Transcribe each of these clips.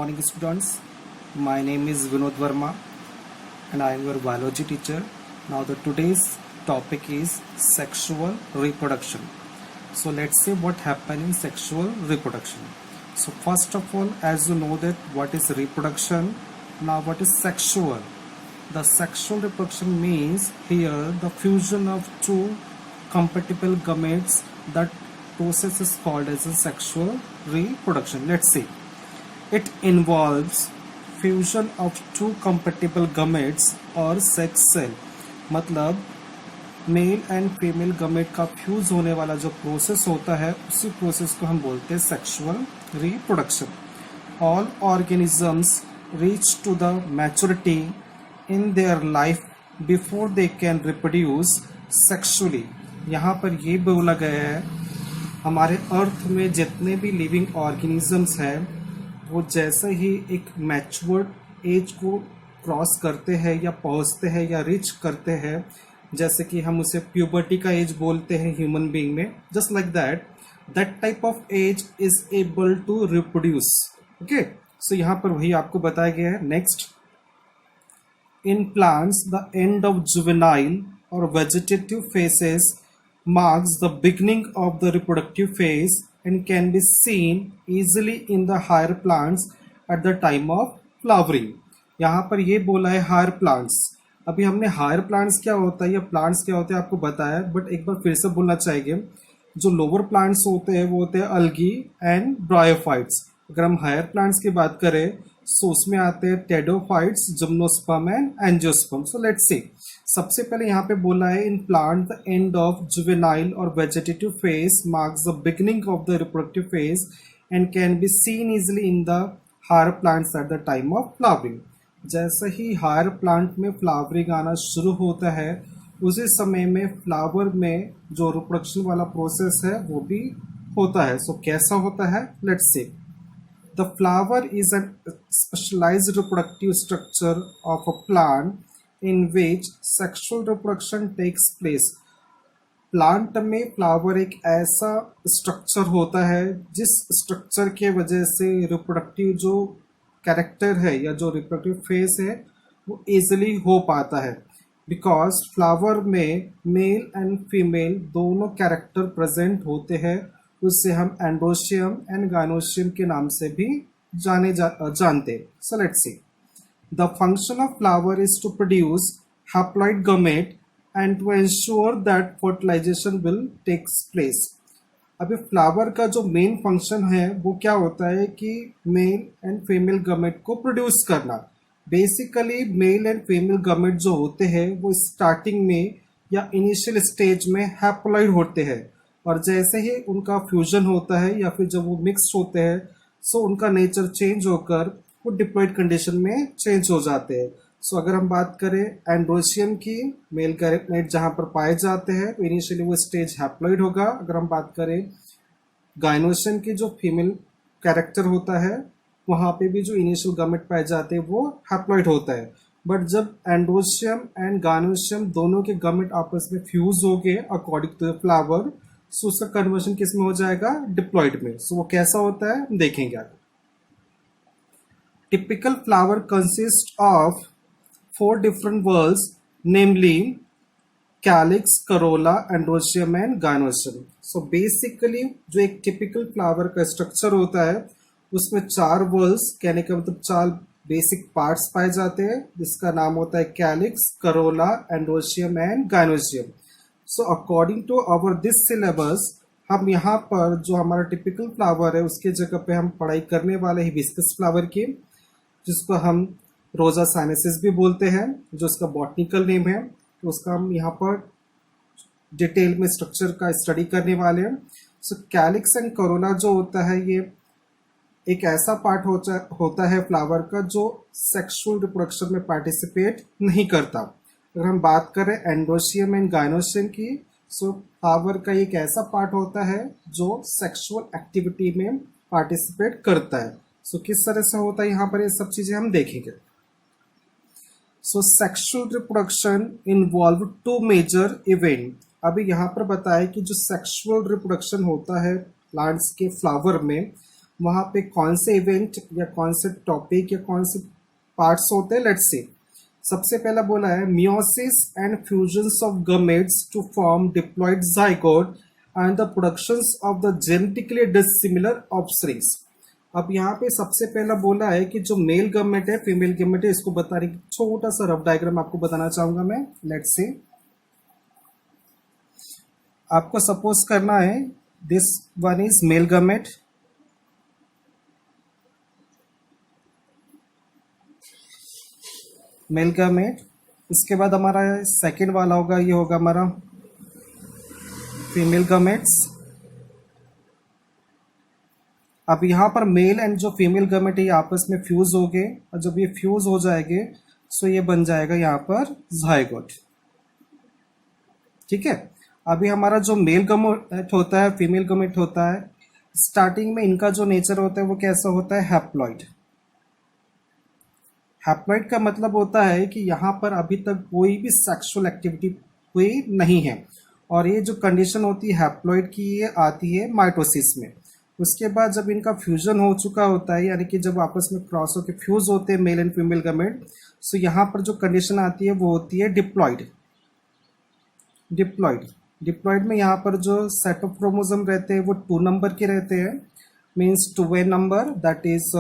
morning, students. My name is Vinod Verma, and I am your biology teacher. Now, the today's topic is sexual reproduction. So, let's see what happens in sexual reproduction. So, first of all, as you know that what is reproduction. Now, what is sexual? The sexual reproduction means here the fusion of two compatible gametes. That process is called as a sexual reproduction. Let's see. It involves fusion of two compatible gametes और sex cell. मतलब mail and female गमेट का fuse होने वाला जो process होता है उसी process को हम बोलते हैं sexual reproduction. All organisms reach to the maturity in their life before they can reproduce sexually. यहाँ पर ये बोला गया है हमारे अर्थ में जितने भी लिविंग ऑर्गेनिजम्स हैं वो जैसे ही एक मैच्योर्ड एज को क्रॉस करते हैं या पहुँचते हैं या रीच करते हैं, जैसे कि हम उसे प्यूबर्टी का एज बोलते हैं ह्यूमन बीइंग में, just like that type of age is able to reproduce. Okay, so यहाँ पर वही आपको बताया गया है. Next, in plants the end of juvenile और vegetative phases marks the beginning of the reproductive phase and can be seen easily in the higher plants at the time of flowering. यहाँ पर ये बोला है हायर प्लांट्स. अभी हमने higher plants क्या होता है या प्लांट्स क्या होते हैं आपको बताया, बट एक बार फिर से बोलना चाहिए. जो लोअर प्लांट्स होते हैं वो होते हैं अल्गी एंड ब्रायोफाइट्स. अगर हम हायर प्लांट्स की बात करें सो उसमें आते हैं pteridophytes, gymnosperm and angiosperm. So let's see. सबसे पहले यहाँ पे बोला है in plant the end of juvenile और vegetative phase marks the beginning of the reproductive phase and can be seen easily in the higher plants at the time of flowering. जैसे ही higher plant में flowering आना शुरू होता है उसी समय में फ्लावर में जो रिप्रोडक्शन वाला प्रोसेस है वो भी होता है. सो कैसा होता है, let's C. The flower is a specialized reproductive structure of a plant in which sexual reproduction takes place. Plant में फ्लावर एक ऐसा स्ट्रक्चर होता है जिस स्ट्रक्चर के वजह से रिप्रोडक्टिव जो कैरेक्टर है या जो रिप्रोडक्टिव फेज है वो इजीली हो पाता है. बिकॉज फ्लावर में मेल एंड फीमेल दोनों कैरेक्टर प्रेजेंट होते हैं. उससे हम एंड्रोशियम एंड गाइनोशियम के नाम से भी जानते. So let's see. The function of flower is to produce haploid gamete and to ensure that fertilisation will takes place. अभी फ्लावर का जो मेन फंक्शन है वो क्या होता है कि मेल एंड फीमेल गमेट को प्रोड्यूस करना. Basically male and female gamete जो होते हैं वो स्टार्टिंग में या इनिशियल स्टेज में हैप्लॉइड होते हैं और जैसे ही उनका फ्यूजन होता है या फिर जब वो मिक्स होते हैं सो उनका नेचर चेंज होकर वो डिप्लॉइड कंडीशन में चेंज हो जाते हैं. सो अगर हम बात करें एंड्रोशियम की, मेल गैमेट जहाँ पर पाए जाते हैं तो इनिशियली वो स्टेज हैप्लॉइड होगा. अगर हम बात करें गाइनोशियम की जो फीमेल कैरेक्टर होता है वहाँ पे भी जो इनिशियल गैमेट पाए जाते हैं वो हैप्लॉइड होता है. बट जब एंड्रोशियम एंड गाइनोशियम दोनों के गैमेट आपस में फ्यूज हो गए अकॉर्डिंग टू द फ्लावर, सो उसका कन्वर्जन किस में हो जाएगा, डिप्लॉइड में. सो वो कैसा होता है देखेंगे आगे. Typical flower consist of 4 different whorls, namely calyx, corolla, androecium and gynoecium. So basically जो एक टिपिकल फ्लावर का स्ट्रक्चर होता है उसमें 4 whorls कहने का मतलब 4 बेसिक पार्ट्स पाए जाते हैं जिसका नाम होता है calyx, corolla, androecium and gynoecium. So according to our this syllabus हम यहाँ पर जो हमारा टिपिकल फ्लावर है उसके जगह पे हम पढ़ाई करने वाले हिबिस्कस फ्लावर की, जिसको हम रोजा साइनेसिस भी बोलते हैं, जो उसका बॉटनिकल नेम है. तो उसका हम यहाँ पर डिटेल में स्ट्रक्चर का स्टडी करने वाले हैं. सो कैलिक्स एंड करोला जो होता है ये एक ऐसा पार्ट होता है फ्लावर का जो सेक्सुअल रिप्रोडक्शन में पार्टिसिपेट नहीं करता. अगर हम बात करें एंड्रोशियम एंड गाइनोशियम की, सो फ्लावर का एक ऐसा पार्ट होता है जो सेक्सुअल एक्टिविटी में पार्टिसिपेट करता है. सो किस तरह से होता है यहाँ पर ये सब चीजें हम देखेंगे. So sexual reproduction involve 2 major event. अभी यहाँ पर बताया कि जो सेक्सुअल रिप्रोडक्शन होता है प्लांट्स के फ्लावर में वहाँ पे कौन से इवेंट या कौन से टॉपिक या कौन से पार्ट्स होते हैं, लेट्स से। सबसे पहला बोला है meiosis and fusions of gametes to form diploid zygote and the productions of the genetically dissimilar offsprings. अब यहाँ पे सबसे पहला बोला है कि जो मेल गमेट है फीमेल गमेट है, इसको बताने की छोटा सा रफ डायग्राम आपको बताना चाहूंगा मैं। लेट्स से आपको सपोज करना है this one is male gamete, male gamete. इसके बाद हमारा सेकंड वाला होगा, ये होगा हमारा फीमेल गमेट्स। अब यहाँ पर मेल एंड जो फीमेल गमेट है ये आपस में फ्यूज हो गए, और जब ये फ्यूज हो जाएंगे सो ये बन जाएगा यहाँ पर जाइगोट। ठीक है। अभी हमारा जो मेल गमेट होता है फीमेल गमेट होता है, स्टार्टिंग में इनका जो नेचर होता है वो कैसा होता है, हैप्लॉइड। हैप्लॉइड का मतलब होता है कि यहाँ पर अभी तक कोई भी सेक्सुअल एक्टिविटी हुई नहीं है, और ये जो कंडीशन होती है हैप्लॉइड की ये आती है माइटोसिस में। उसके बाद जब इनका फ्यूजन हो चुका होता है, यानी कि जब आपस में क्रॉस होकर फ्यूज होते हैं मेल एंड फीमेल गमेट, सो यहाँ पर जो कंडीशन आती है वो होती है डिप्लॉइड। डिप्लॉइड में यहाँ पर जो सेट ऑफ क्रोमोसोम रहते हैं वो 2 नंबर के रहते हैं, means 2n number, that is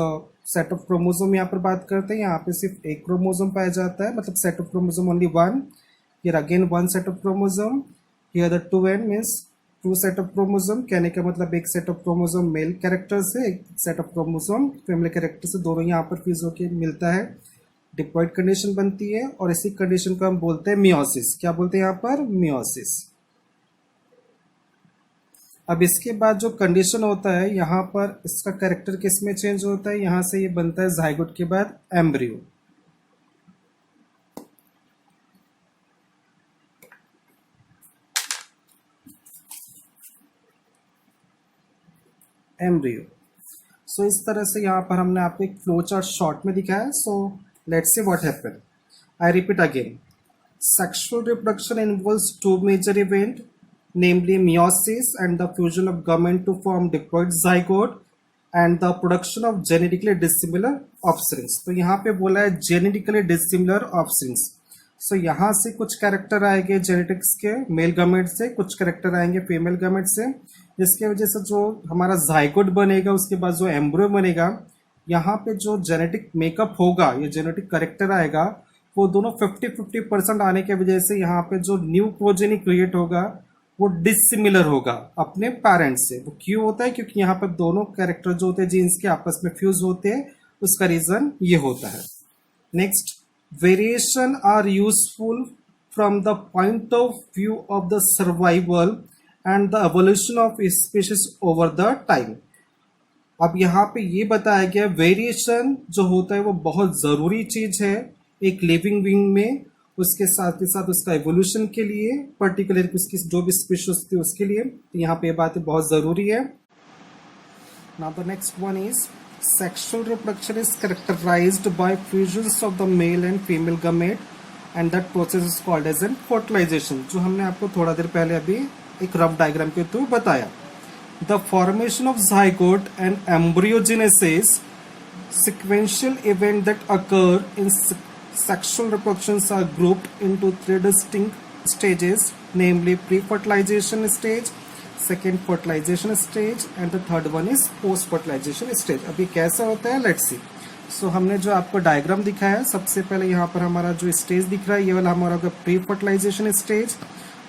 set of chromosome यहाँ पर बात करते हैं। यहाँ पे सिर्फ एक क्रोमोसोम पाया जाता है, मतलब set of chromosome only 1। Here again 1 set of chromosome, here the 2n means 2 set of chromosome. कहने का मतलब एक set of chromosome male character से, एक set of chromosome female character से, दोनों यहाँ पर फ्यूज होकर मिलता है, डिप्लॉइड कंडीशन बनती है। और इसी कंडीशन को हम बोलते हैं मियोसिस। क्या बोलते हैं यहाँ पर, मियोसिस। अब इसके बाद जो कंडीशन होता है यहाँ पर इसका कैरेक्टर किस में चेंज होता है, यहाँ से ये बनता है जाइगोट के बाद एम्ब्रियो। एम्ब्रियो। सो इस तरह से यहाँ पर हमने आपको एक फ्लो चार्ट शॉर्ट में दिखाया है। So let's see what happen. I repeat again, sexual reproduction involves 2 major event, namely meiosis and the fusion of gamete to form diploid zygote and the production of genetically dissimilar offsprings। तो यहाँ पे बोला है genetically dissimilar offsprings। सो यहाँ से कुछ character आएंगे genetics के मेल गमेट से, कुछ कैरेक्टर आएंगे फीमेल गमेट से, जिसके वजह से जो हमारा जाइगोट बनेगा उसके बाद जो एम्ब्रियो बनेगा, यहाँ पे जो जेनेटिक मेकअप होगा, ये जेनेटिक कैरेक्टर आएगा, वो दोनों 50-50% आने की वजह से यहाँ पे जो न्यू प्रोजेनी क्रिएट होगा वो डिसिमिलर होगा अपने पेरेंट्स से। वो क्यों होता है, क्योंकि यहाँ पर दोनों कैरेक्टर जो होते हैं जीन्स के आपस में फ्यूज होते हैं, उसका रीजन ये होता है। Next, variation are useful from the point of view of the survival and the evolution of species over the time. अब यहाँ पे ये बताया गया वेरिएशन जो होता है वो बहुत जरूरी चीज है एक लिविंग बीइंग में, उसके साथ ही साथ उसका एवोल्यूशन के लिए, पर्टिकुलर उसकी जो भी स्पीशीज होती है उसके लिए। तो यहाँ पे ये बात बहुत जरूरी है। Now the next one is sexual reproduction is characterised by fusions of the male and female gamete and that process is called as an fertilisation, जो हमने आपको थोड़ा देर पहले अभी एक रफ डायग्राम के थ्रू बताया। The formation of zygote and embryogenesis, sequential event that occur in sexual reproductions are grouped into 3 distinct stages, namely pre-fertilization stage, second fertilization stage and the third one is post-fertilization stage। अभी कैसा होता है, let's सी। सो हमने जो आपको diagram दिखाया है, सबसे पहले यहाँ पर हमारा जो स्टेज दिख रहा है ये वाला हमारा होगा प्री फर्टिलाइजेशन स्टेज।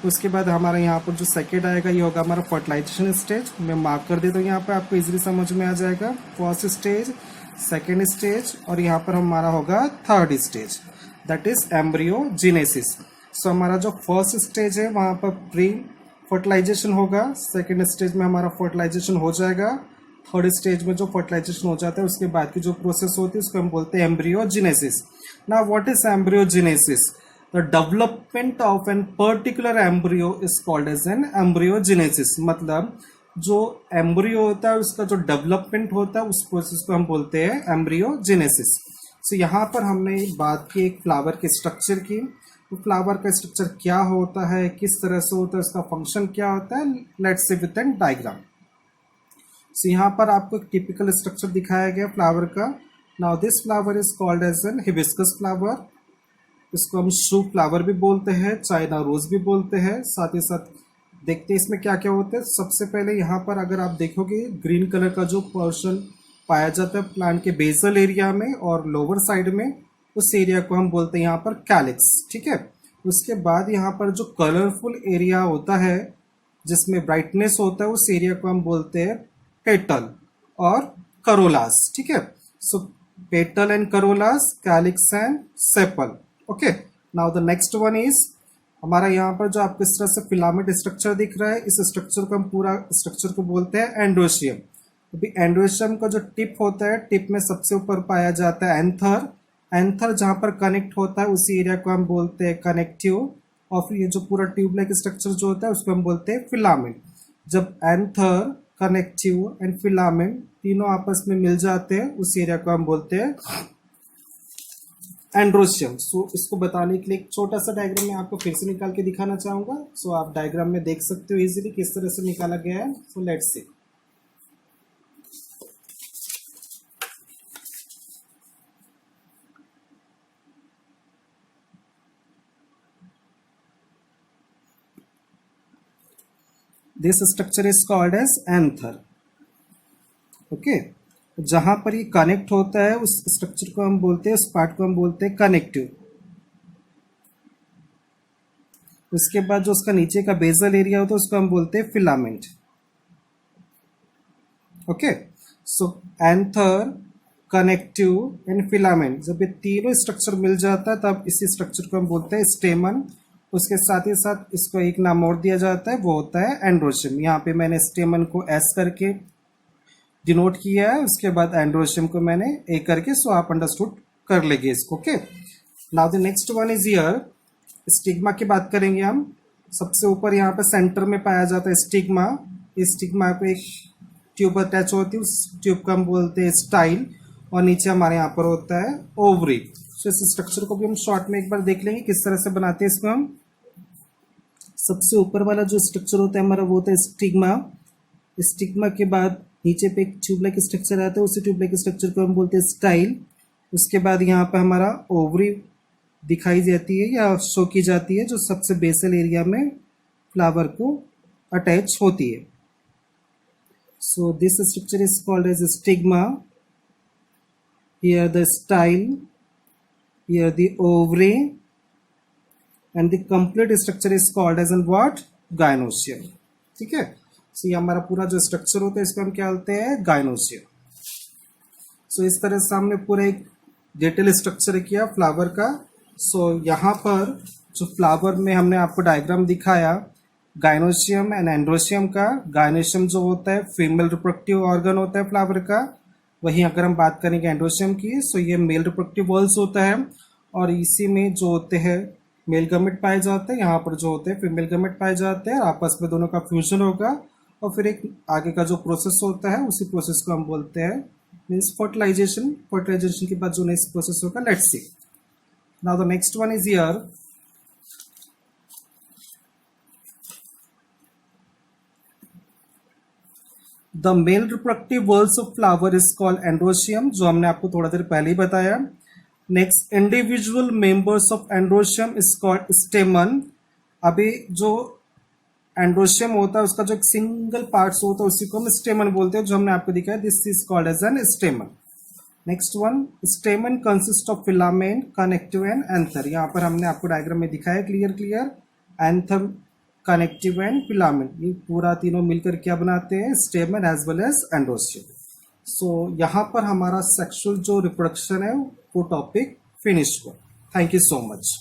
उसके बाद हमारा यहाँ पर जो सेकेंड आएगा ये होगा हमारा फर्टिलाइजेशन स्टेज। मैं मार्क कर देता हूँ यहाँ पर, आपको इजीली समझ में आ जाएगा। फर्स्ट स्टेज, सेकेंड स्टेज और यहाँ पर हमारा होगा third stage, that is embryogenesis. So हमारा जो फर्स्ट स्टेज है वहाँ पर प्री फर्टिलाइजेशन होगा, सेकेंड स्टेज में हमारा फर्टिलाइजेशन हो जाएगा, थर्ड स्टेज में जो फर्टिलाइजेशन हो जाता है उसके बाद की जो प्रोसेस होती है उसको हम बोलते हैं embryogenesis. Now what is embryogenesis? The development of an particular embryo is called as an embryogenesis. मतलब जो एम्ब्रियो होता है उसका जो डेवलपमेंट होता है उस प्रोसेस को हम बोलते हैं एम्ब्रियोजेनेसिस। सो यहाँ पर हमने बात की एक फ्लावर के स्ट्रक्चर की। तो फ्लावर का स्ट्रक्चर क्या होता है, किस तरह से होता है, उसका फंक्शन क्या होता है, let's see with an diagram. So यहाँ पर आपको एक टिपिकल स्ट्रक्चर दिखाया गया फ्लावर का. Now this flower is called as an hibiscus flower. इसको हम शू फ्लावर भी बोलते हैं, चाइना रोज भी बोलते हैं. साथ ही साथ देखते हैं इसमें क्या क्या होते हैं. सबसे पहले यहाँ पर अगर आप देखोगे ग्रीन कलर का जो पोर्शन पाया जाता है प्लांट के बेसल एरिया में और लोअर साइड में, उस एरिया को हम बोलते हैं यहाँ पर कैलिक्स. ठीक है. उसके बाद यहाँ पर जो कलरफुल एरिया होता है जिसमें ब्राइटनेस होता है, उस एरिया को हम बोलते हैं पेटल और करोलास. ठीक है. So petal and corollas, calyx and sepal. Okay. Now the next one is हमारा यहाँ पर जो आपको इस तरह से फिलामेंट स्ट्रक्चर दिख रहा है, इस स्ट्रक्चर को हम पूरा स्ट्रक्चर को बोलते हैं एंड्रोशियम. अभी एंड्रोशियम का जो टिप होता है, टिप में सबसे ऊपर पाया जाता है एंथर. एंथर जहाँ पर कनेक्ट होता है उसी एरिया को हम बोलते हैं कनेक्टिव. और फिर ये जो पूरा ट्यूब लाइक स्ट्रक्चर जो होता है उसको हम बोलते हैं फिलामेंट. जब एंथर, कनेक्टिव एंड फिलामेंट तीनों आपस में मिल जाते हैं उस एरिया को हम बोलते हैं एंड्रोशियम. सो इसको बताने के लिए एक छोटा सा डायग्राम मैं आपको फिर से निकाल के दिखाना चाहूंगा. सो आप डायग्राम में देख सकते हो इजीली किस तरह से निकाला गया है. So let's see. This structure is called as anther. Okay. जहां पर ये कनेक्ट होता है उस स्ट्रक्चर को हम बोलते हैं, उस पार्ट को हम बोलते हैं कनेक्टिव. उसके बाद जो उसका नीचे का बेसल एरिया होता है उसको हम बोलते हैं filament. Okay. So anther, connective and filament, जब ये तीनों स्ट्रक्चर मिल जाता है तब इसी स्ट्रक्चर को हम बोलते हैं स्टेमन. उसके साथ ही साथ इसको एक नाम और दिया जाता है, वो होता है एंड्रोशियम. यहाँ पे मैंने स्टेमन को एस करके डिनोट किया है, उसके बाद एंड्रोशियम को मैंने ए करके. सो आप अंडरस्टूड कर लेंगे इसको. Okay. Now the next one is here stigma की बात करेंगे हम. सबसे ऊपर यहाँ पे सेंटर में पाया जाता है स्टिग्मा. इस स्टिग्मा को एक ट्यूब अटैच होती है, उस ट्यूब को हम बोलते हैं स्टाइल. और नीचे हमारे यहाँ पर होता है ओवरी. सो इस स्ट्रक्चर को भी हम शॉर्ट में एक बार देख लेंगे किस तरह से बनाते हैं इसको हम. सबसे ऊपर वाला जो स्ट्रक्चर होता है हमारा वो होता है स्टिग्मा. स्टिग्मा के बाद नीचे पे एक ट्यूब लाइक स्ट्रक्चर आता है, उसी ट्यूब लाइक स्ट्रक्चर को हम बोलते हैं स्टाइल. उसके बाद यहाँ पे हमारा ओवरी दिखाई जाती है या शो की जाती है, जो सबसे बेसल एरिया में फ्लावर को अटैच होती है. So this structure is called as stigma. Here the style, here the ovary and the complete structure is called as in what? Gynoecium. ठीक है. सो ये हमारा पूरा जो स्ट्रक्चर होता है इसको हम क्या बोलते हैं? गाइनोसियम. सो इस तरह से हमने पूरा एक डिटेल स्ट्रक्चर किया फ्लावर का. सो यहाँ पर जो फ्लावर में हमने आपको डायग्राम दिखाया गाइनोसियम एंड एंड्रोशियम का. गाइनोसियम जो होता है फीमेल रिप्रोडक्टिव ऑर्गन होता है फ्लावर का. वहीं अगर हम बात करेंगे एंड्रोशियम की, सो ये मेल रिप्रोडक्टिव वॉल्स होता है. और इसी में जो होते हैं मेल गमेट पाए जाते हैं, यहाँ पर जो होते हैं फीमेल गमेट पाए जाते हैं. आपस में दोनों का फ्यूजन होगा और फिर एक आगे का जो प्रोसेस होता है उसी प्रोसेस को हम बोलते हैं मीन्स फर्टिलाइजेशन. फर्टिलाइजेशन के बाद जो नेक्स्ट प्रोसेस होगा, let's see. Now the next one is here the male reproductive walls of flower is called androecium, जो हमने आपको थोड़ा देर पहले ही बताया. Next individual members of androecium is called स्टेमन. अभी जो एंड्रोशियम होता है उसका जो एक सिंगल पार्ट्स होता है उसी को हम स्टेमन बोलते हैं, जो हमने आपको दिखाया. This is called as an stamen. Next one, stamen consist of filament, connective and anther. यहाँ पर हमने आपको डायग्राम में दिखाया clear. Anther, connective and filament, ये पूरा तीनों मिलकर क्या बनाते हैं? Stamen as well as androecium. So यहाँ पर हमारा सेक्सुअल जो रिप्रोडक्शन है वो टॉपिक फिनिश हुआ. Thank you so much.